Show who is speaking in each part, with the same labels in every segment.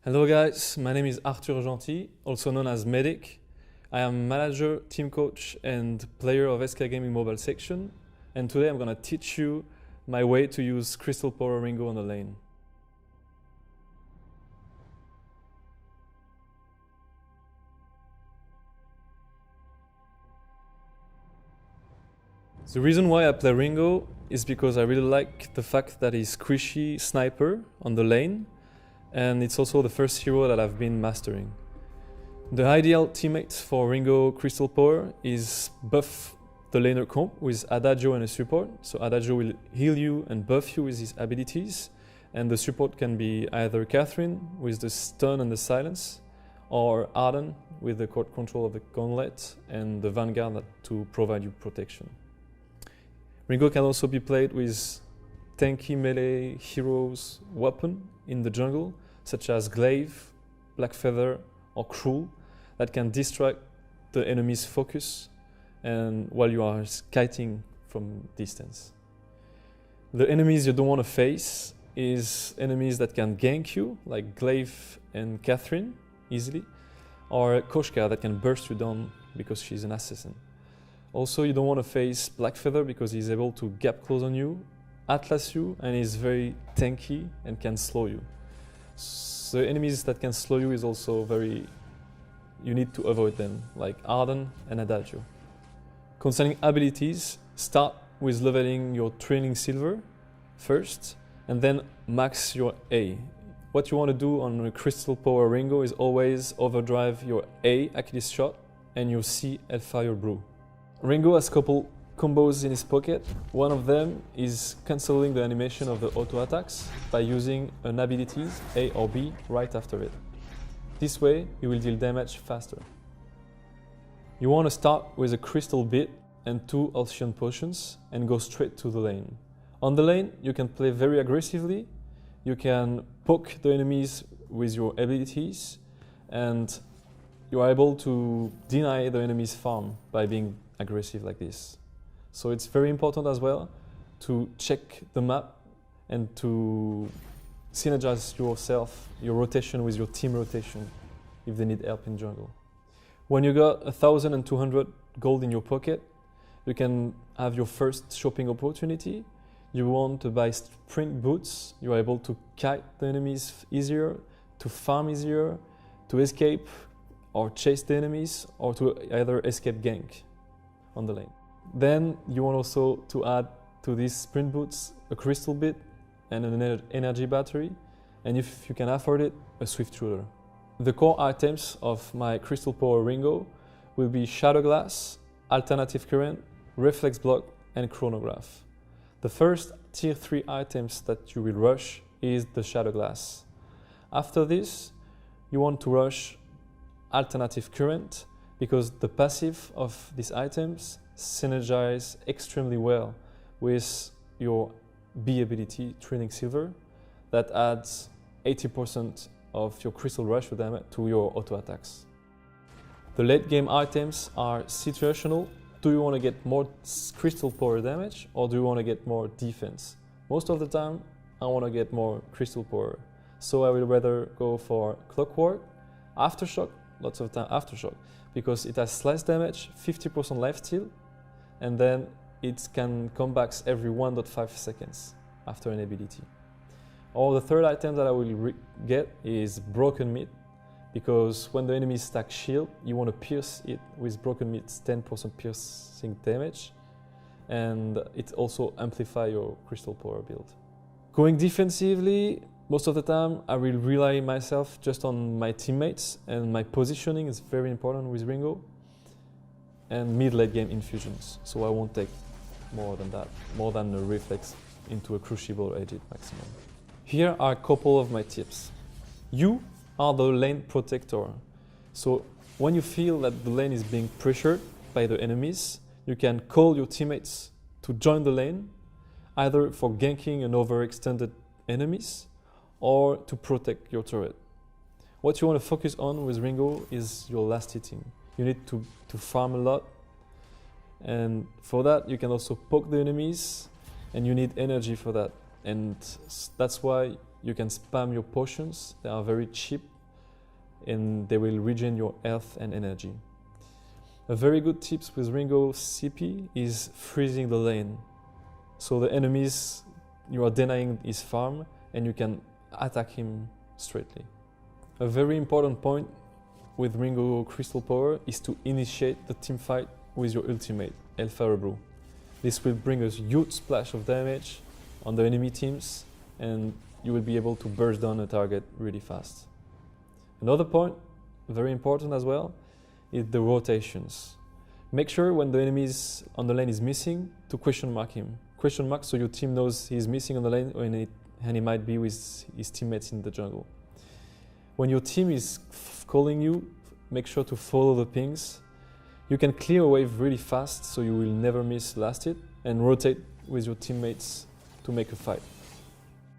Speaker 1: Hello guys, my name is Arthur Gentil, also known as Medic. I am manager, team coach and player of SK Gaming mobile section, and today I'm gonna teach you my way to use Crystal Power Ringo on the lane. The reason why I play Ringo is because I really like the fact that he's squishy sniper on the lane, and it's also the first hero that I've been mastering. The ideal teammate for Ringo Crystal Power is buff the laner comp with Adagio and a support. So Adagio will heal you and buff you with his abilities, and the support can be either Catherine with the stun and the silence, or Arden with the court control of the gauntlet and the Vanguard to provide you protection. Ringo can also be played with tanky melee heroes weapon in the jungle, such as Glaive, Black Feather or Cruel, that can distract the enemy's focus and while you are kiting from distance. The enemies you don't want to face is enemies that can gank you, like Glaive and Catherine easily, or Koshka that can burst you down because she's an assassin. Also, you don't want to face Black Feather because he's able to gap close on you, Atlas you, and is very tanky and can slow you. So enemies that can slow you is also you need to avoid them, like Arden and Adagio. Concerning abilities, start with leveling your training silver first, and then max your A. What you want to do on a Crystal Power Ringo is always overdrive your A Achilles shot and your C Hellfire Brew. Ringo has a couple combos in his pocket. One of them is cancelling the animation of the auto attacks by using an ability A or B right after it. This way you will deal damage faster. You want to start with a crystal bit and 2 Halcyon potions and go straight to the lane. On the lane you can play very aggressively, you can poke the enemies with your abilities, and you are able to deny the enemy's farm by being aggressive like this. So it's very important as well to check the map and to synergize your rotation with your team rotation if they need help in jungle. When you got 1,200 gold in your pocket, you can have your first shopping opportunity. You want to buy sprint boots, you are able to kite the enemies easier, to farm easier, to escape or chase the enemies, or to either escape gank on the lane. Then you want also to add to these sprint boots a crystal bit and an energy battery, and if you can afford it, a swift shooter. The core items of my Crystal Power Ringo will be Shadow Glass, Alternative Current, Reflex Block and Chronograph. The first tier 3 items that you will rush is the Shadow Glass. After this, you want to rush Alternative Current because the passive of these items synergize extremely well with your B ability, Training Silver, that adds 80% of your Crystal Rush to your auto attacks. The late game items are situational. Do you want to get more Crystal Power damage or do you want to get more defense? Most of the time, I want to get more Crystal Power. So I will rather go for Clockwork, Aftershock, lots of time Aftershock, because it has less damage, 50% lifesteal, and then it can come back every 1.5 seconds after an ability. Or the third item that I will get is Broken Meat, because when the enemy stack shield, you want to pierce it with Broken Meat's 10% piercing damage, and it also amplifies your Crystal Power build. Going defensively, most of the time I will rely myself just on my teammates, and my positioning is very important with Ringo, and mid-late game infusions, so I won't take more than a reflex into a crucible edge maximum. Here are a couple of my tips. You are the lane protector, so when you feel that the lane is being pressured by the enemies, you can call your teammates to join the lane, either for ganking and overextended enemies or to protect your turret. What you want to focus on with Ringo is your last hitting. You need to farm a lot, and for that you can also poke the enemies, and you need energy for that, and that's why you can spam your potions. They are very cheap and they will regen your health and energy. A very good tip with Ringo CP is freezing the lane. So the enemies, you are denying his farm and you can attack him straightly. A very important point with Ringo Crystal Power is to initiate the team fight with your ultimate, Hellfire Brew. This will bring a huge splash of damage on the enemy teams and you will be able to burst down a target really fast. Another point, very important as well, is the rotations. Make sure when the enemy on the lane is missing to question mark him. Question mark so your team knows he's missing on the lane and he might be with his teammates in the jungle. When your team is calling you, make sure to follow the pings. You can clear a wave really fast so you will never miss last hit and rotate with your teammates to make a fight.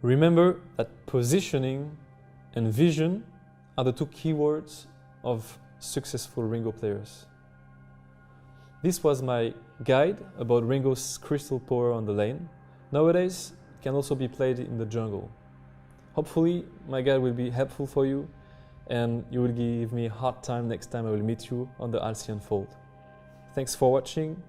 Speaker 1: Remember that positioning and vision are the two keywords of successful Ringo players. This was my guide about Ringo's Crystal Power on the lane. Nowadays, it can also be played in the jungle. Hopefully, my guide will be helpful for you and you will give me a hard time next time I will meet you on the Halcyon fold. Thanks for watching.